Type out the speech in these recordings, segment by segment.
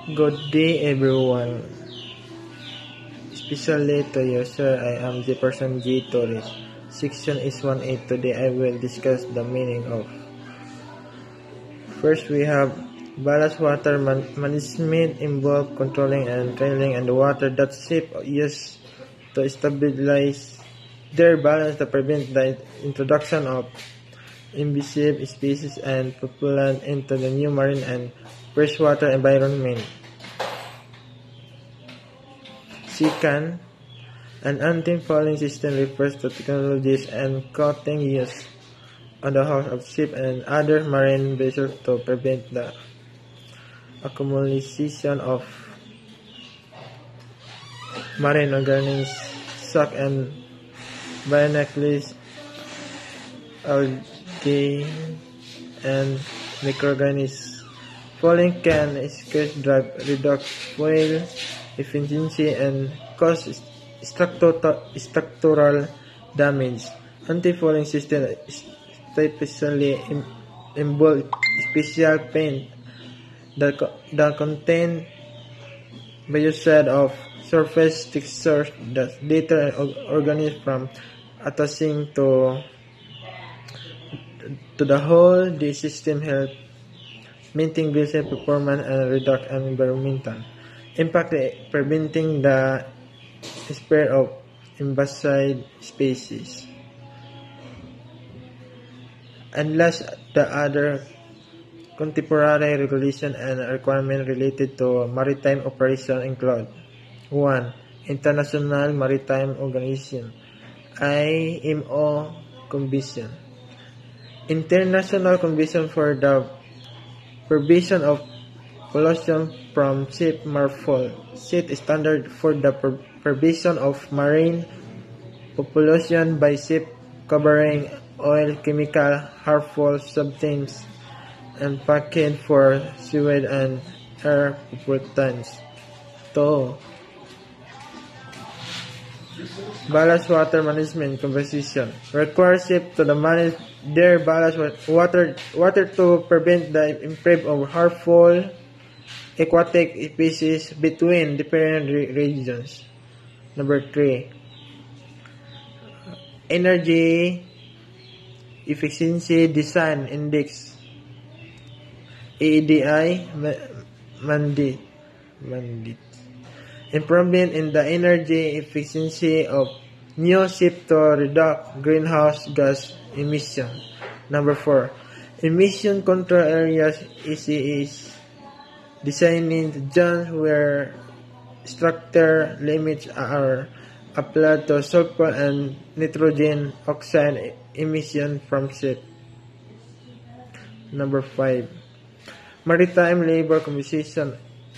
Good day everyone, especially to you sir. I am Jefferson G. Torres. Section is 1A. Today I will discuss the meaning of. First we have ballast water management involve controlling and trailing and the water that ship use to stabilize their balance to prevent the introduction of invasive species and pollutant into the new marine and freshwater environment. Second, an anti-fouling system refers to technologies and coating used on the hull of ships and other marine vessels to prevent the accumulation of marine organisms, such and barnacles, algae, and microorganisms. Fouling can increase drive, reduce fuel efficiency, and cause structural damage. Anti-fouling systems typically involve special paint that contain biocide of surface textures that deter organisms from attaching to the hull. The system helps maintain vessel performance and reduce environmental impact, preventing the spread of invasive species. Unless the other contemporary regulation and requirements related to maritime operation include 1. International Maritime Organization IMO Convention. International Convention for the Prevention of Pollution from Ship MARPOL set standard for the prevention of marine pollution by ship covering oil, chemical, harmful substances, and packaging for sewage and air pollutants. 2. Ballast water management convention requires ships to manage their ballast water to prevent the spread of harmful aquatic species between different regions. Number 3. Energy Efficiency Design Index EEDI mandate. Improvement in the energy efficiency of new ships to reduce greenhouse gas emission. Number 4. Emission Control Areas ECAs designing zones where structure limits are applied to sulfur and nitrogen oxide emission from ships. Number 5. Maritime Labor Commission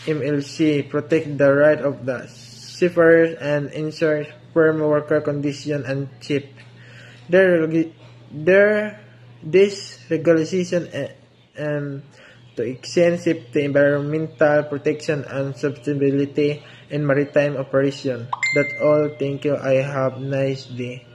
MLC protect the right of the seafarers and ensure firm worker conditions and ship. This regulation to extend safety, environmental protection, and sustainability in maritime operation. That's all. Thank you. I have a nice day.